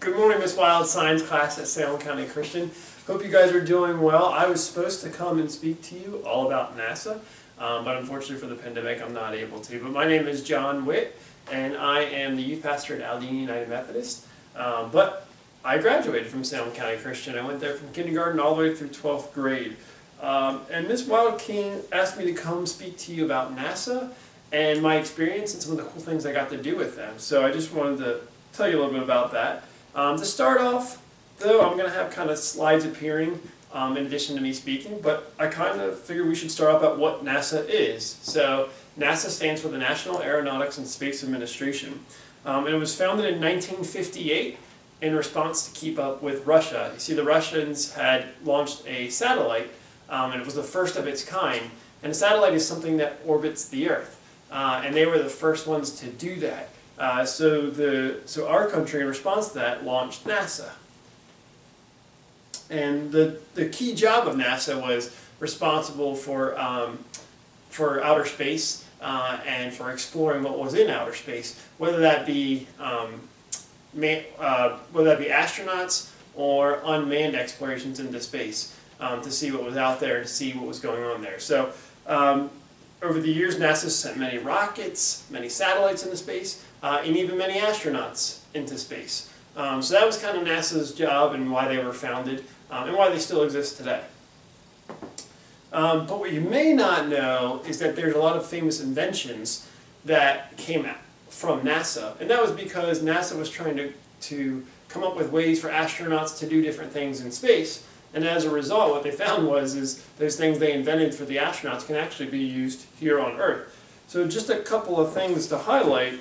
Good morning, Miss Wild, science class at Salem County Christian. Hope you guys are doing well. I was supposed to come and speak to you all about NASA, but unfortunately for the pandemic, I'm not able to. But my name is John Witt, and I am the youth pastor at Aldine United Methodist. But I graduated from Salem County Christian. I went there from kindergarten all the way through 12th grade. And Miss Wild King asked me to come speak to you about NASA and my experience and some of the cool things I got to do with them. So I just wanted to tell you a little bit about that. To start off, though, I'm going to have kind of slides appearing in addition to me speaking, but I kind of figured we should start off at what NASA is. So NASA stands for the National Aeronautics and Space Administration. And it was founded in 1958 in response to keep up with Russia. You see, the Russians had launched a satellite, and it was the first of its kind. And a satellite is something that orbits the Earth, and they were the first ones to do that. So our country, in response to that, launched NASA. And the key job of NASA was responsible for outer space and for exploring what was in outer space, whether that be astronauts or unmanned explorations into space, to see what was out there and to see what was going on there. So over the years, NASA sent many rockets, many satellites into space, and even many astronauts into space. So that was kind of NASA's job and why they were founded, and why they still exist today. But what you may not know is that there's a lot of famous inventions that came out from NASA, and that was because NASA was trying to come up with ways for astronauts to do different things in space. And as a result, what they found is those things they invented for the astronauts can actually be used here on Earth. So just a couple of things to highlight.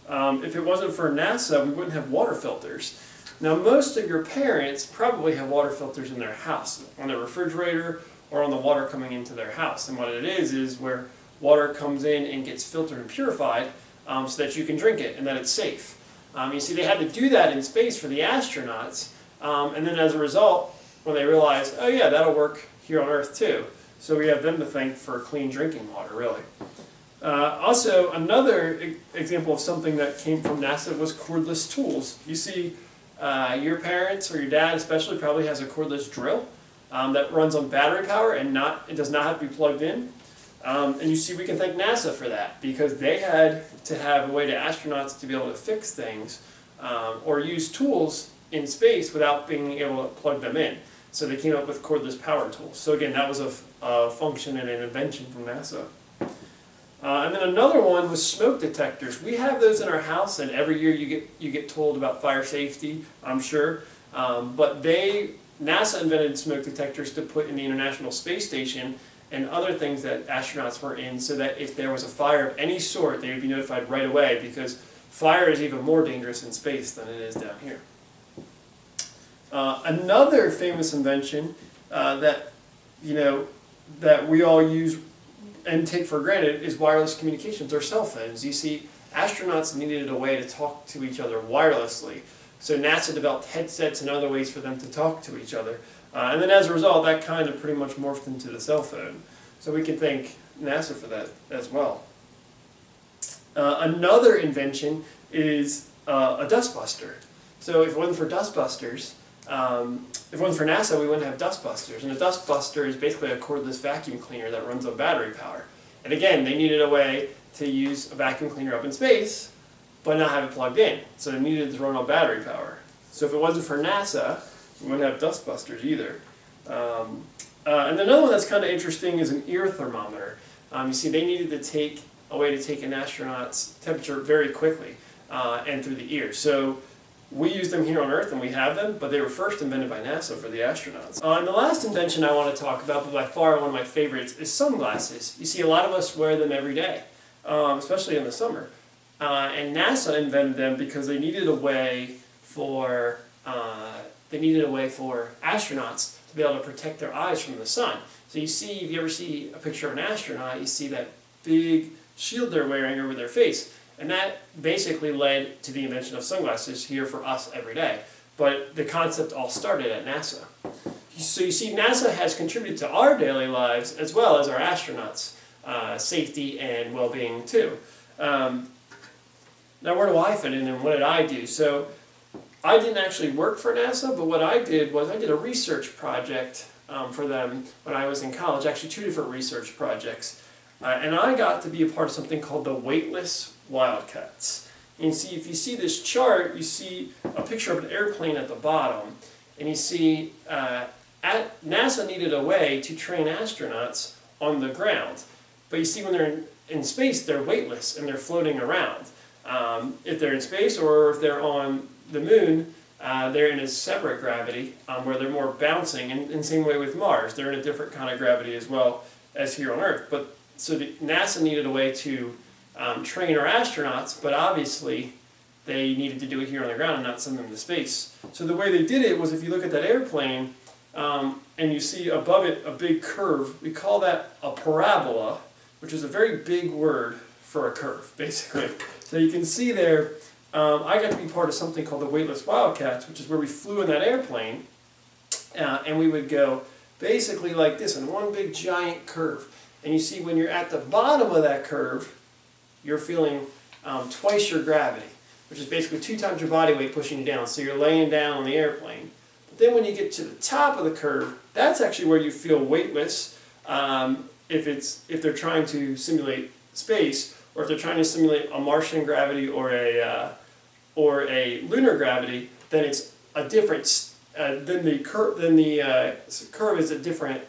If it wasn't for NASA, we wouldn't have water filters. Now, most of your parents probably have water filters in their house, on their refrigerator or on the water coming into their house. And what it is where water comes in and gets filtered and purified so that you can drink it and that it's safe. You see, they had to do that in space for the astronauts, and then as a result, when they realized, oh yeah, that'll work here on Earth too. So we have them to thank for clean drinking water, really. Also, another example of something that came from NASA was cordless tools. You see, your parents or your dad especially probably has a cordless drill that runs on battery power and it does not have to be plugged in. And you see, we can thank NASA for that because they had to have a way to astronauts to be able to fix things or use tools in space without being able to plug them in. So they came up with cordless power tools. So again, that was a function and an invention from NASA. And then another one was smoke detectors. We have those in our house, and every year you get told about fire safety, I'm sure. But NASA invented smoke detectors to put in the International Space Station and other things that astronauts were in, so that if there was a fire of any sort, they would be notified right away, because fire is even more dangerous in space than it is down here. Another famous invention that we all use and take for granted is wireless communications, or cell phones. You see, astronauts needed a way to talk to each other wirelessly, so NASA developed headsets and other ways for them to talk to each other. And then as a result, that kind of pretty much morphed into the cell phone. So we can thank NASA for that as well. Another invention is a dustbuster. So if it wasn't for dustbusters, if it wasn't for NASA, we wouldn't have dustbusters. And a dustbuster is basically a cordless vacuum cleaner that runs on battery power. And again, they needed a way to use a vacuum cleaner up in space, but not have it plugged in. So they needed to run on battery power. So if it wasn't for NASA, we wouldn't have dustbusters either. And another one that's kind of interesting is an ear thermometer. You see, they needed to take a way to take an astronaut's temperature very quickly and through the ear. So we use them here on Earth, and we have them, but they were first invented by NASA for the astronauts. And the last invention I want to talk about, but by far one of my favorites, is sunglasses. You see, a lot of us wear them every day, especially in the summer. And NASA invented them because they needed a way for astronauts to be able to protect their eyes from the sun. So you see, if you ever see a picture of an astronaut, you see that big shield they're wearing over their face. And that basically led to the invention of sunglasses here for us every day. But the concept all started at NASA. So you see, NASA has contributed to our daily lives as well as our astronauts' safety and well-being too. Now, where do I fit in and what did I do? So I didn't actually work for NASA, but what I did was I did a research project for them when I was in college, actually 2 different research projects. And I got to be a part of something called the Weightless Wildcats. And see, if you see this chart, you see a picture of an airplane at the bottom, and you see NASA needed a way to train astronauts on the ground. But you see when they're in space, they're weightless and they're floating around. If they're in space or if they're on the moon, they're in a separate gravity where they're more bouncing, and in the same way with Mars, they're in a different kind of gravity as well as here on Earth. But so NASA needed a way to train our astronauts, but obviously they needed to do it here on the ground and not send them to space. So the way they did it was, if you look at that airplane and you see above it a big curve, we call that a parabola, which is a very big word for a curve, basically. So you can see there, I got to be part of something called the Weightless Wildcats, which is where we flew in that airplane, and we would go basically like this in one big giant curve. And you see when you're at the bottom of that curve, you're feeling twice your gravity, which is basically 2 times your body weight pushing you down. So you're laying down on the airplane. But then when you get to the top of the curve, that's actually where you feel weightless. If they're trying to simulate space, or if they're trying to simulate a Martian gravity or a lunar gravity, then it's a different. Then the curve is a different.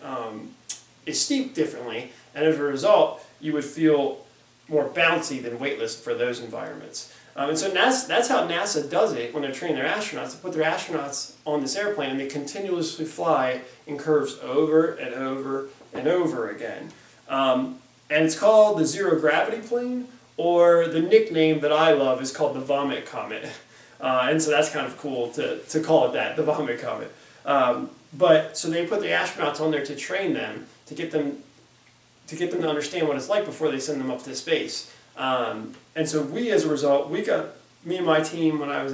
Is steep differently, and as a result, you would feel more bouncy than weightless for those environments. And so that's how NASA does it when they're training their astronauts. They put their astronauts on this airplane and they continuously fly in curves over and over and over again. And it's called the zero gravity plane, or the nickname that I love is called the Vomit Comet. And so that's kind of cool to call it that, the Vomit Comet. But so they put the astronauts on there to train them, to get them to understand what it's like before they send them up to space. And so we, as a result, me and my team when I was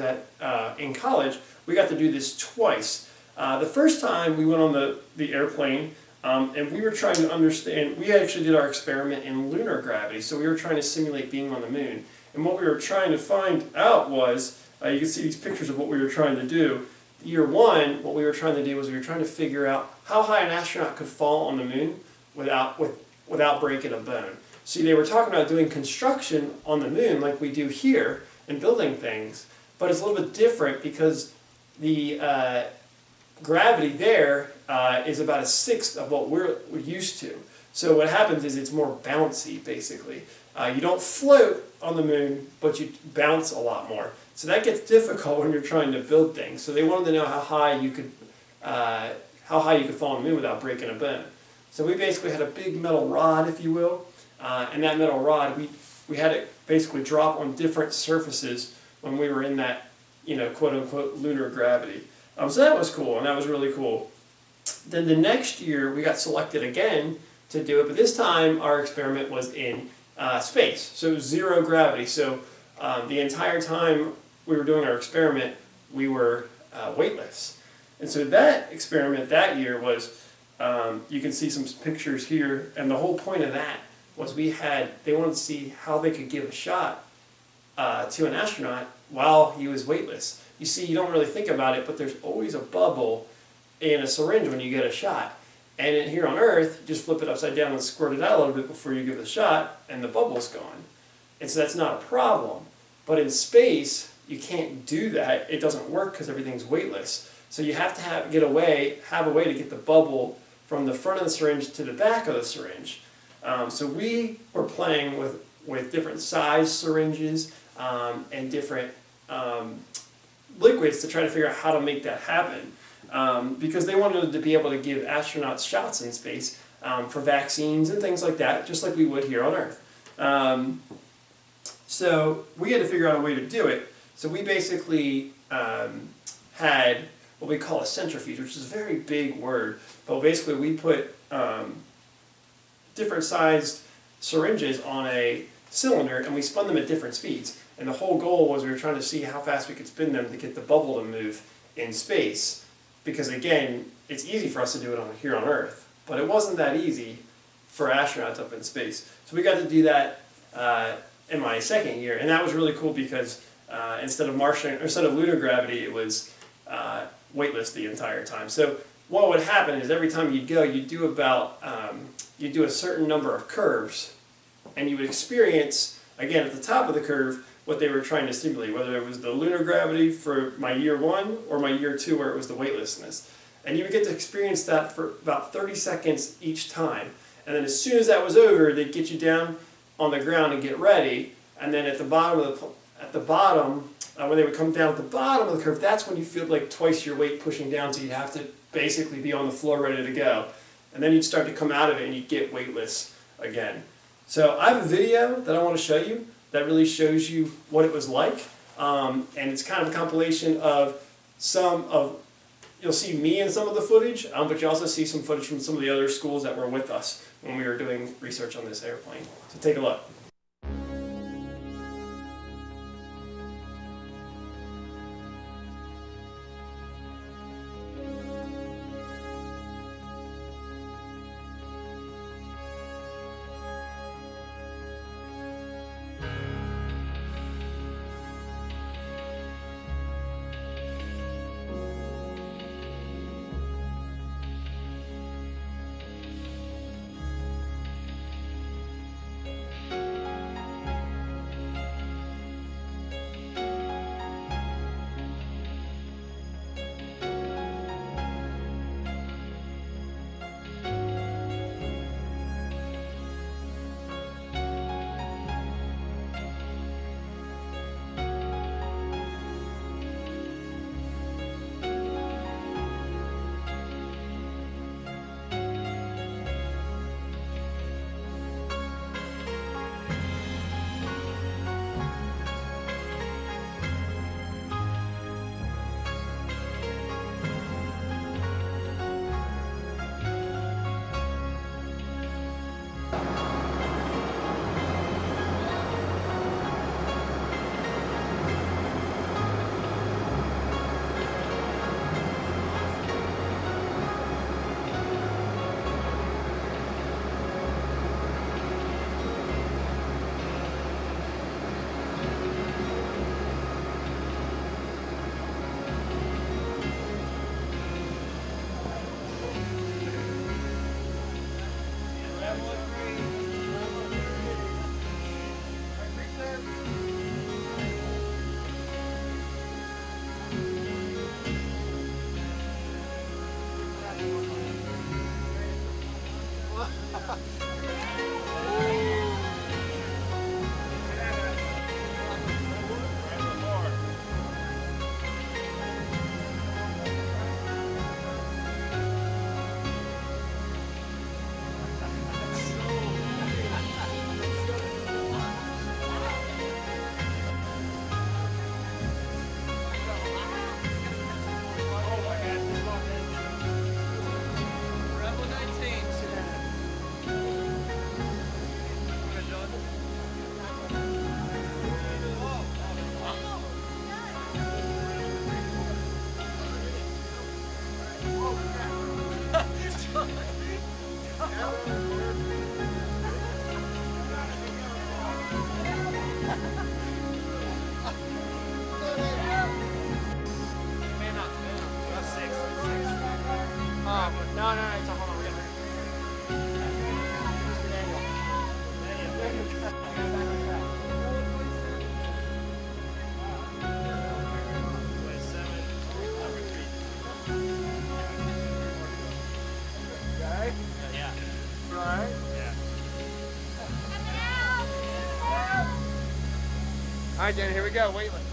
in college, we got to do this twice. The first time we went on the airplane, and we were trying to understand, we actually did our experiment in lunar gravity, so we were trying to simulate being on the moon. And what we were trying to find out was, you can see these pictures of what we were trying to do. Year 1, what we were trying to do was we were trying to figure out how high an astronaut could fall on the moon without breaking a bone. See, they were talking about doing construction on the moon like we do here and building things, but it's a little bit different because the gravity there is about 1/6 of what we're used to. So what happens is it's more bouncy, basically. You don't float on the moon, but you bounce a lot more. So that gets difficult when you're trying to build things. So they wanted to know how high you could fall on the moon without breaking a bone. So we basically had a big metal rod, if you will, and that metal rod, we had it basically drop on different surfaces when we were in that, quote-unquote lunar gravity. So that was cool, and that was really cool. Then the next year, we got selected again to do it, but this time our experiment was in space, so it was zero gravity. So the entire time we were doing our experiment, we were weightless. And so that experiment that year was, you can see some pictures here, and the whole point of that was they wanted to see how they could give a shot to an astronaut while he was weightless. You see, you don't really think about it, but there's always a bubble in a syringe when you get a shot. And here on Earth, you just flip it upside down and squirt it out a little bit before you give it a shot, and the bubble's gone. And so that's not a problem. But in space, you can't do that. It doesn't work because everything's weightless. So you have to have a way to get the bubble from the front of the syringe to the back of the syringe. So we were playing with different size syringes and different liquids to try to figure out how to make that happen. Because they wanted to be able to give astronauts shots in space for vaccines and things like that, just like we would here on Earth. So we had to figure out a way to do it. So we basically had what we call a centrifuge, which is a very big word, but basically we put different sized syringes on a cylinder and we spun them at different speeds. And the whole goal was we were trying to see how fast we could spin them to get the bubble to move in space. Because again, it's easy for us to do it here on Earth, but it wasn't that easy for astronauts up in space. So we got to do that in my second year, and that was really cool because instead of lunar gravity, it was weightless the entire time. So what would happen is every time you'd go, you'd do a certain number of curves, and you would experience, again, at the top of the curve, what they were trying to simulate, whether it was the lunar gravity for my year 1 or my year 2 where it was the weightlessness. And you would get to experience that for about 30 seconds each time. And then as soon as that was over, they'd get you down on the ground and get ready. And then at the bottom, when they would come down at the bottom of the curve, that's when you feel like twice your weight pushing down, so you'd have to basically be on the floor ready to go. And then you'd start to come out of it and you'd get weightless again. So I have a video that I want to show you that really shows you what it was like. And it's kind of a compilation of you'll see me in some of the footage, but you also see some footage from some of the other schools that were with us when we were doing research on this airplane. So take a look. All right, Dan, here we go. Weightless.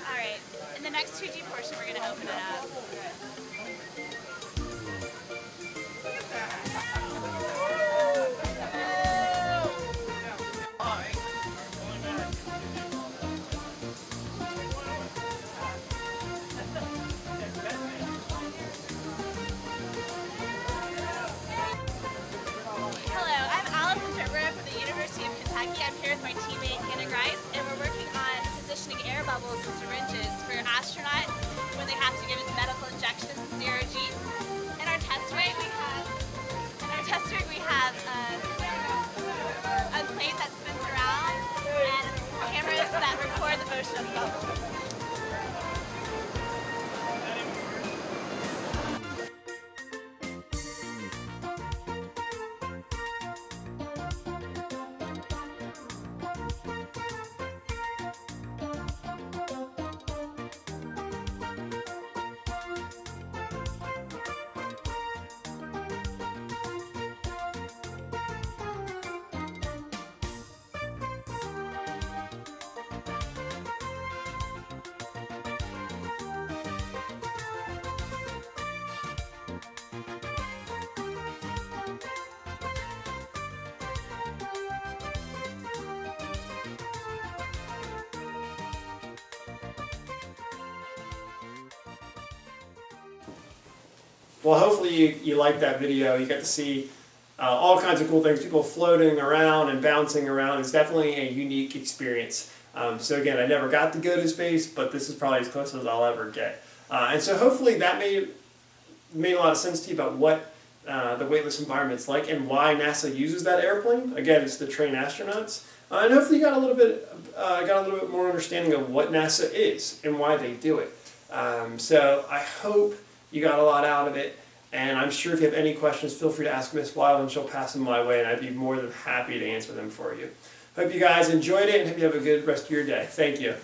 All right, in the next 2D portion, we're going to open it up. Hello, I'm Allison Turber from the University of Kentucky. I'm here with my teammate Hannah Grice, and we're working on positioning air bubbles and syringes for astronauts when they have to give medical injections of zero G. In our test rig, we have a plate that spins around and cameras that record the motion of the bubbles. Well, hopefully you liked that video. You got to see all kinds of cool things, people floating around and bouncing around. It's definitely a unique experience. So again, I never got to go to space, but this is probably as close as I'll ever get. And so hopefully that made a lot of sense to you about what the weightless environment's like and why NASA uses that airplane. Again, it's to train astronauts. And hopefully you got a little bit more understanding of what NASA is and why they do it. So I hope you got a lot out of it, and I'm sure if you have any questions, feel free to ask Miss Weil, and she'll pass them my way, and I'd be more than happy to answer them for you. Hope you guys enjoyed it, and hope you have a good rest of your day. Thank you.